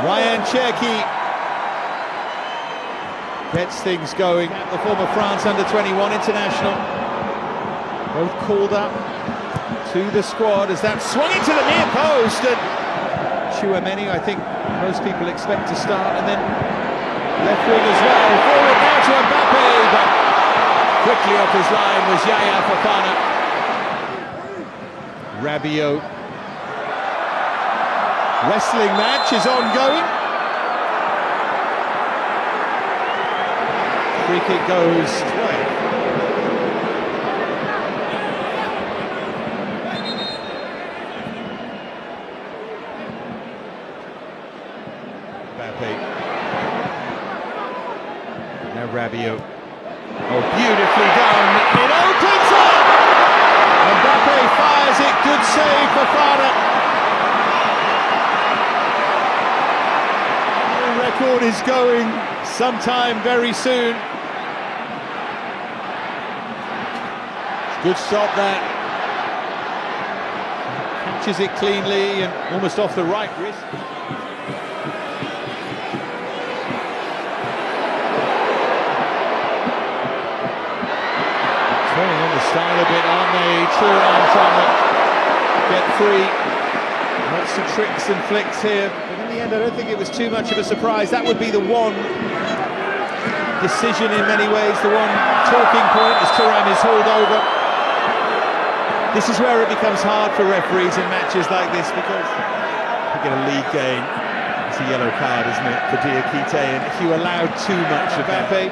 Ryan Cherki gets things going. The former France under-21 international. Both called up to the squad as that swung into the near post, and Chouameni, I think most people expect to start, and then left wing as well. Forward now to Mbappe, but quickly off his line was Yaya Fofana. Rabiot. Wrestling match is ongoing. Free kick goes away. Mbappe. Now Rabiot. Oh, beautifully done. It opens up! Mbappe fires it. Good save for Fofana. The record is going sometime very soon. Good stop that. Catches it cleanly and almost off the right wrist. Playing on the style a bit, aren't they? Thuram trying to get free. Lots of tricks and flicks here. But in the end, I don't think it was too much of a surprise. That would be the one decision in many ways, the one talking point as Thuram is hauled over. This is where it becomes hard for referees in matches like this, because you get a league game. It's a yellow card, isn't it, for Diakite, and if you allow too much of Mbappe.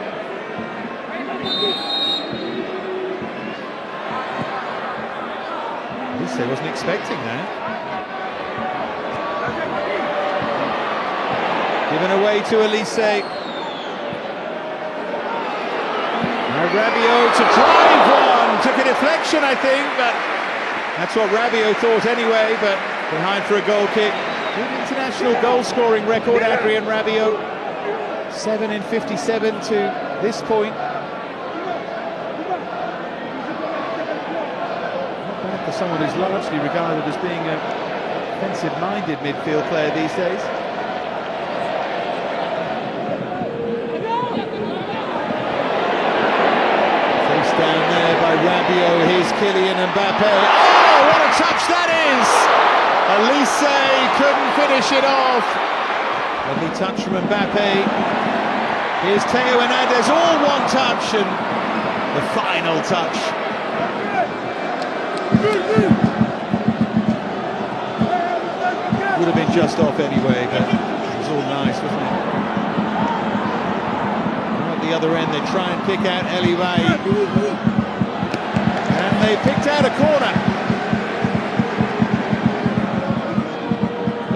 At least I wasn't expecting that. Given away to Elise. Now Rabiot to drive one. Took a deflection, I think, but that's what Rabiot thought anyway, but behind for a goal kick. Good international goal-scoring record, Adrien Rabiot. 7 in 57 to this point. Not bad for someone who's largely regarded as being a defensive-minded midfield player these days. Down there by Rabiot, here's Kylian Mbappe. Oh, what a touch that is! Elise couldn't finish it off. Lovely touch from Mbappe. Here's Theo Hernandez, all one touch, and the final touch. Would have been just off anyway, but it was all nice, wasn't it? The other end, they try and pick out Eliwai, and they picked out a corner.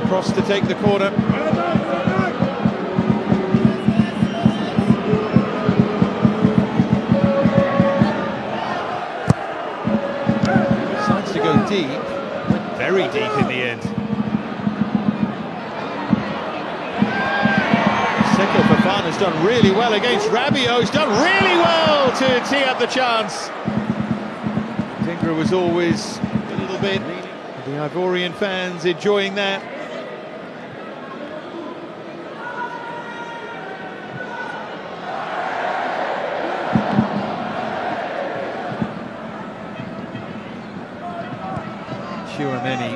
Across to take the corner. Decides to go deep, went very deep in the end. Fofana's done really well against Rabiot. He's done really well to tee up the chance. Dingra was always a little bit. The Ivorian fans enjoying that. Chouameni.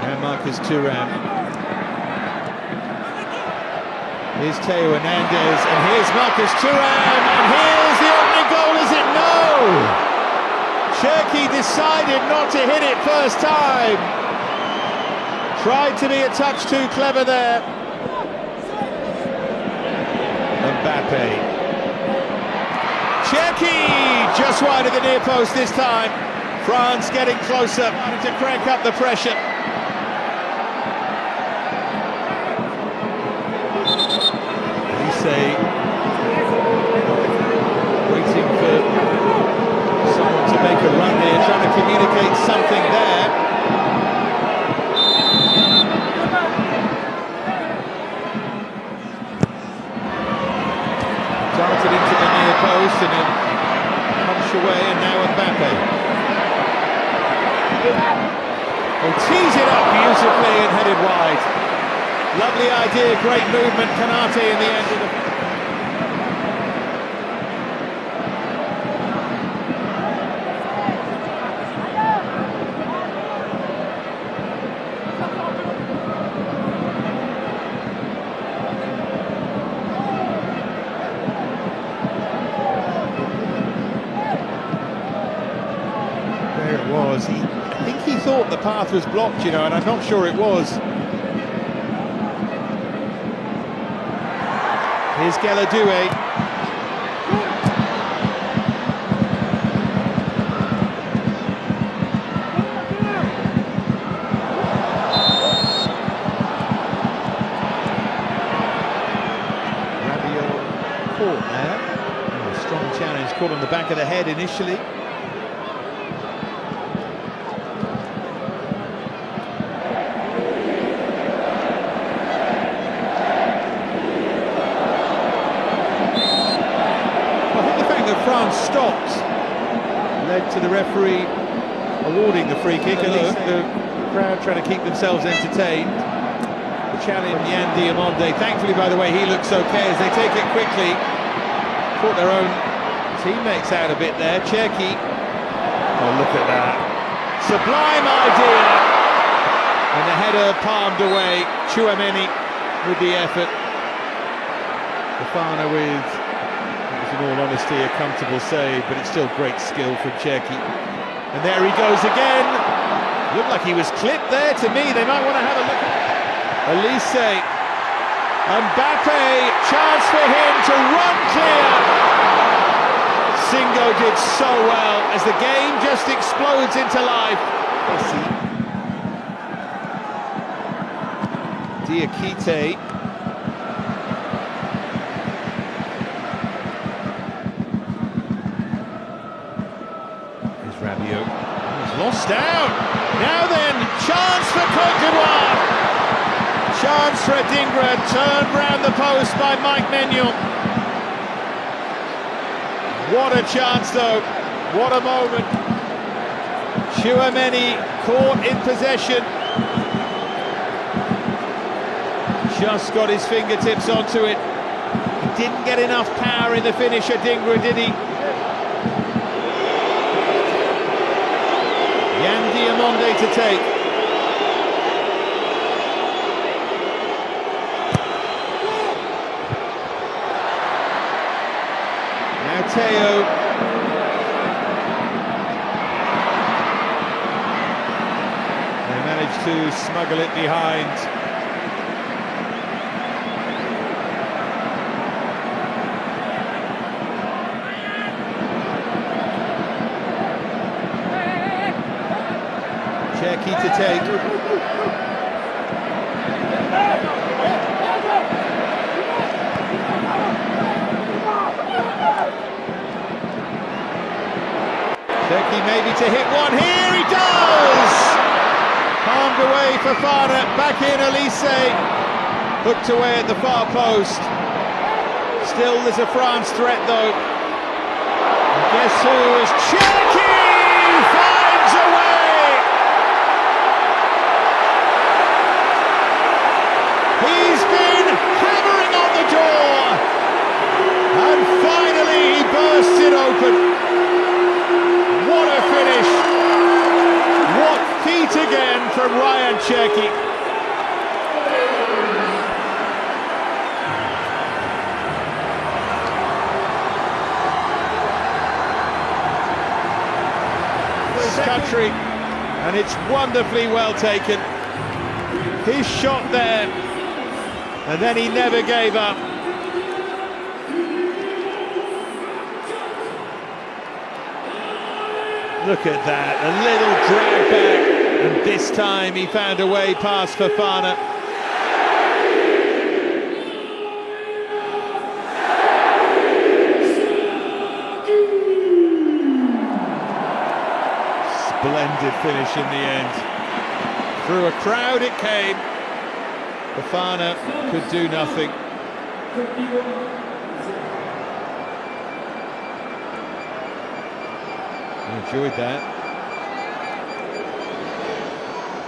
Now Marcus Thuram. Here's Theo Hernandez, and here's Marcus Thuram, and here's the opening goal, is it? No! Cherki decided not to hit it first time. Tried to be a touch too clever there. Mbappe. Cherki just wide of the near post this time. France getting closer to crank up the pressure. Waiting for someone to make a run here, trying to communicate something there. Darted into the near post and then punched away, and now Mbappe. They tease it up beautifully and headed wide. Lovely idea, great movement, Kanate in the end of the... There it was. I think he thought the path was blocked, you know, and I'm not sure it was. Here's Geladue. Rabiot caught there. Oh, strong challenge, caught on the back of the head initially. France stopped led to the referee awarding the free kick, and the crowd trying to keep themselves entertained. The challenge, Yan Diamonde, thankfully, by the way, he looks okay as they take it quickly. Caught their own teammates out a bit there. Cherki, oh look at that, sublime idea, and the header palmed away. Tchouaméni with the effort. Fofana with, in all honesty, a comfortable save, but it's still great skill from Cherki. And there he goes again. Looked like he was clipped there to me. They might want to have a look at Elise. Mbappe, chance for him to run clear. Singo did so well as the game just explodes into life. Diakite. Rabiot, he's lost out. Now then, chance for Côte d'Ivoire. Chance for Adingra, turned round the post by Mike Maignan. What a chance though, what a moment. Tchouaméni caught in possession. Just got his fingertips onto it. He didn't get enough power in the finish, Adingra, did he? Yan Diamonde to take. Now Teo. They managed to smuggle it behind. Cherki to take. Cherki maybe to hit one here, he does! Palmed away for Fofana, back in Elise, hooked away at the far post. Still there's a France threat though. And guess who is Cherki finds a way! He's been hammering on the door, and finally he bursts it open. What a finish! What feat again from Ryan Cherki. This country, and it's wonderfully well taken. His shot there, and then he never gave up. Look at that, a little drag back, and this time he found a way past Fofana. Splendid finish in the end. Through a crowd it came. Fofana could do nothing. I enjoyed that.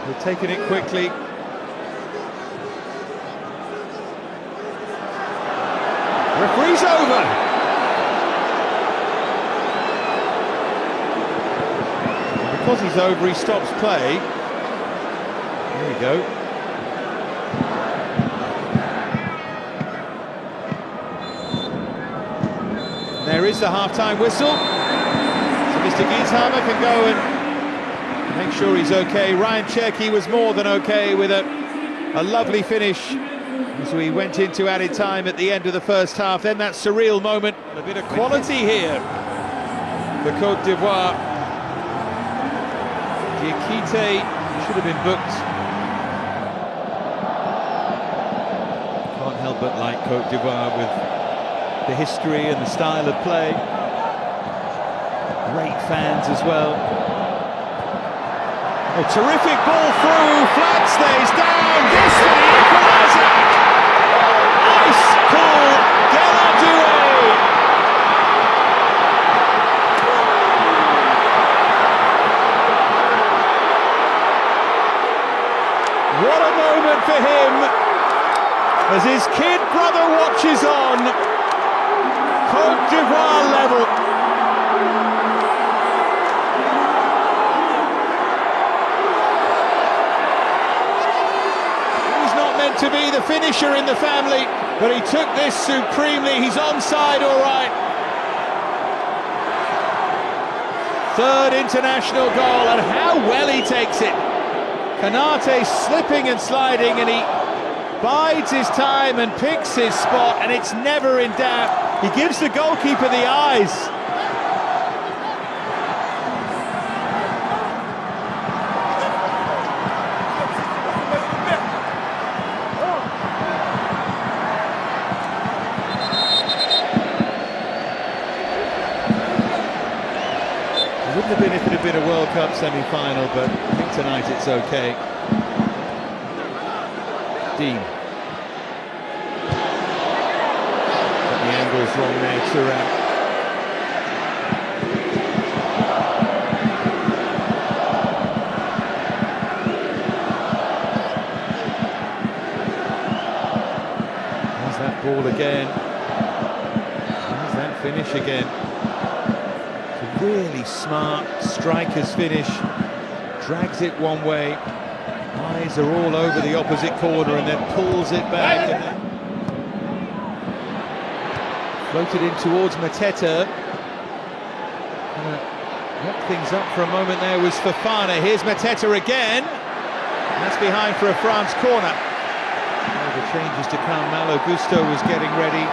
They've taken it quickly. Referee's over. And because he's over, he stops play. There we go. And there is the half-time whistle. So Mr. Gieshammer can go and make sure he's okay. Ryan Cherky was more than okay with a lovely finish as we went into added time at the end of the first half. Then that surreal moment. A bit of quality here for Côte d'Ivoire. Diakite should have been booked. Can't help but like Côte d'Ivoire with the history and the style of play. Great fans as well. Oh, terrific ball through, flag stays down, this for the equaliser! Ice cool, Galadoué! What a moment for him, as his kid brother watches on. Côte d'Ivoire level. To be the finisher in the family, but he took this supremely. He's onside, all right. Third international goal, and how well he takes it. Konate slipping and sliding, and he bides his time and picks his spot, and it's never in doubt. He gives the goalkeeper the eyes. It wouldn't have been if it had been a World Cup semi-final, but I think tonight it's okay. Dean. Got the angles wrong there, Thuram. There's that ball again. There's that finish again. Really smart striker's finish, drags it one way, eyes are all over the opposite corner and then pulls it back and then floated in towards Mateta. Knocked things up for a moment there was Fofana. Here's Mateta again, and that's behind for a France corner. Oh, the changes to come. Malo Gusto was getting ready.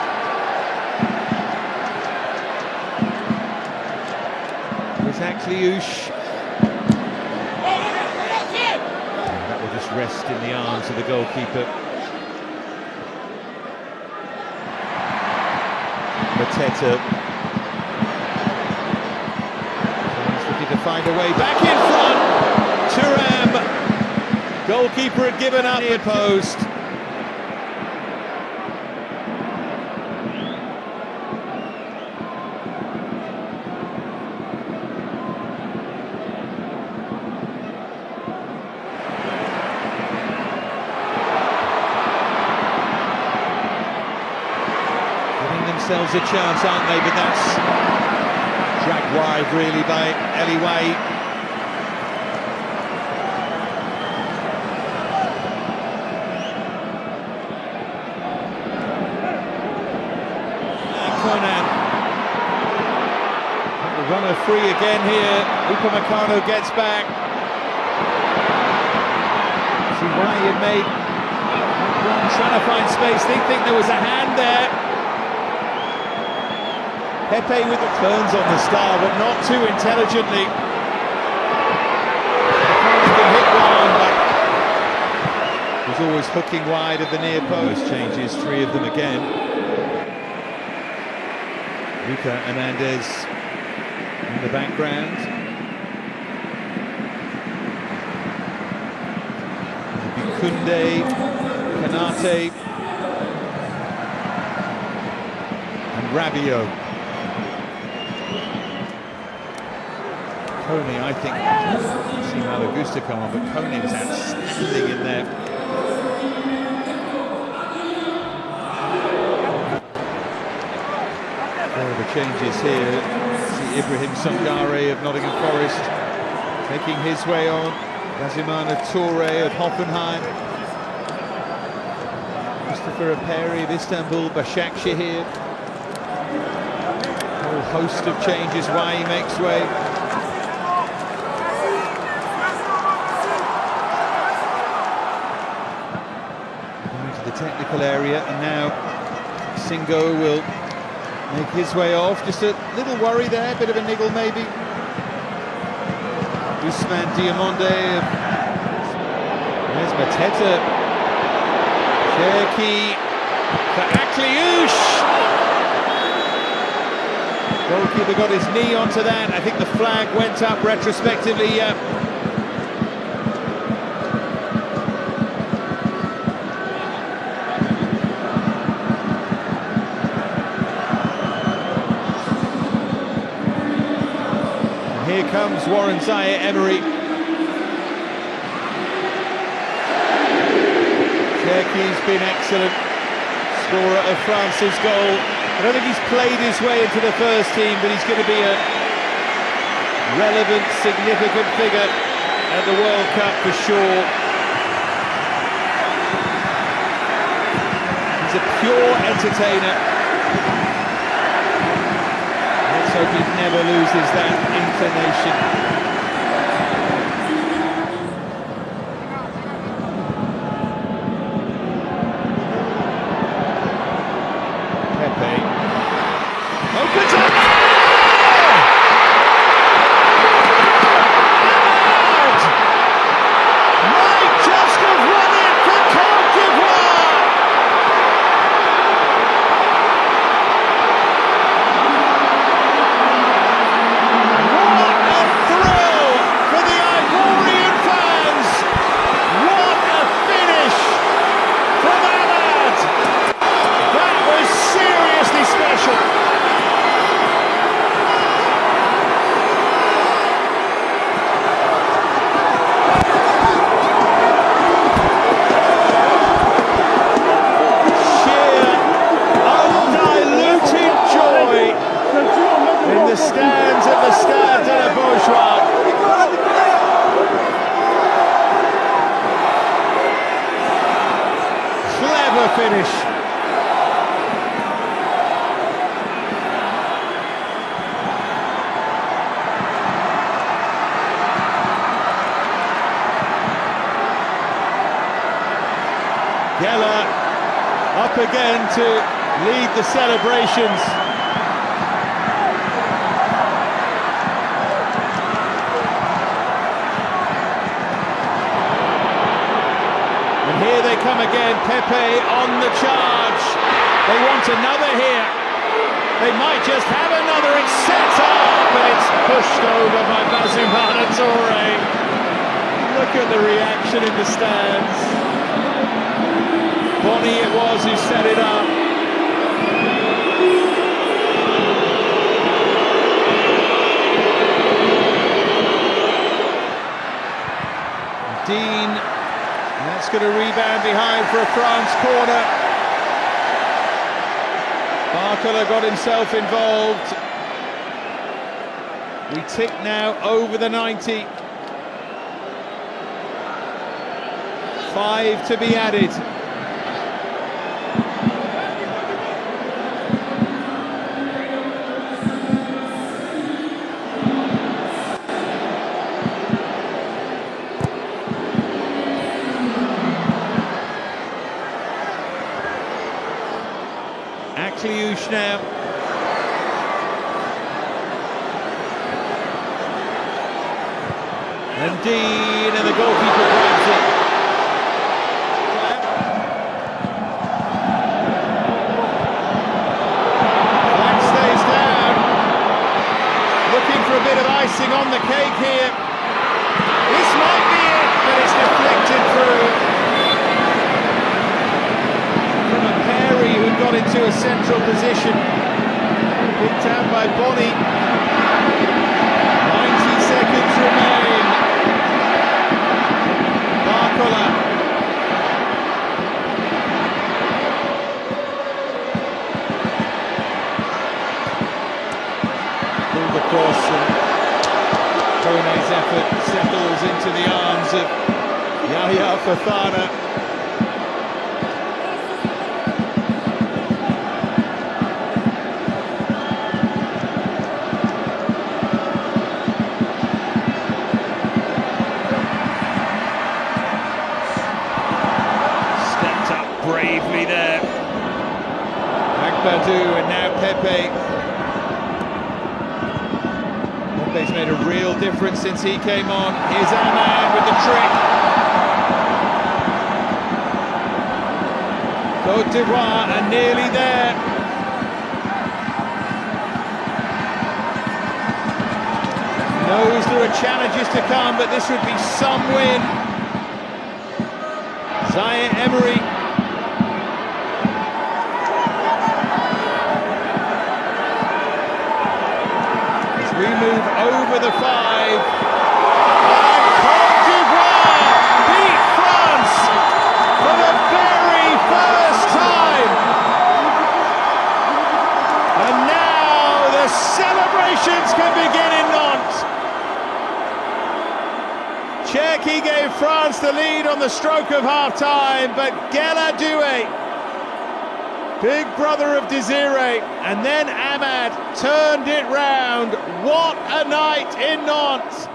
Kliush. That will just rest in the arms of the goalkeeper. Mateta. He's looking to find a way back in front. Thuram. Goalkeeper had given up near post. Themselves a chance, aren't they? But that's dragged wide really by Eliwai. And Conan. The runner free again here. Upamecano gets back. See why he had made one trying to find space. They think there was a hand there. Pepe with the turns on the star, but not too intelligently. He can hit one, but was always hooking wide of the near post. Changes, three of them again. Luca Hernandez in the background. Kunde, Konate, and Rabiot. Coney, I think, see Malo Augusto come on, but Kone was outstanding in there. The changes here. See Ibrahim Sangare of Nottingham Forest taking his way on. Gazimana Toure of Hoffenheim. Mustafa Aperi of Istanbul. Başakşehir. A whole host of changes. Why he makes way. Going to the technical area, and now Singo will make his way off. Just a little worry there, bit of a niggle maybe. Ousmane Diamonde. There's Mateta. Cherki for Akliouche. Goalkeeper got his knee onto that. I think the flag went up retrospectively. Here comes Warren Zaïre-Emery. Cherki's been excellent. Scorer of France's goal. I don't think he's played his way into the first team, but he's going to be a relevant, significant figure at the World Cup for sure. He's a pure entertainer. Let's hope he never loses that inclination. Opens up! Might just have won it for Côte d'Ivoire! What a thrill for the Ivorian fans! What a finish from Ahmad! That was seriously special. The stands at the Stade de la Beaujoire. Clever finish. Geller up again to lead the celebrations. Here they come again, Pepe on the charge. They want another here. They might just have another. It's set up, but it's pushed over by Gazimana Toure. Look at the reaction in the stands. Bonny it was who set it up. Dean. That's going to rebound behind for a France corner. Barcola got himself involved. We tick now over the 90. 5 to be added. Akliouche now. And Dean, and the goalkeeper grabs it. Flag stays down. Looking for a bit of icing on the cake here. This might be it, but it's deflected through. Who got into a central position, picked out by Bonny. 90 seconds remain. goals of Yahya Fofana. Stepped up bravely there. Agbadou and now Pepe. Pepe's made a real difference since he came on. Here's Ahmad with the trick. Côte d'Ivoire are nearly there. Knows there are challenges to come, but this would be some win. Emery. We move over the 5, and Côte d'Ivoire beat France for the very first time. And now the celebrations can begin in Nantes. Cherki gave France the lead on the stroke of half-time, but Gueladoué, big brother of Desiré, and then Ahmad turned it round. What a night in Nantes!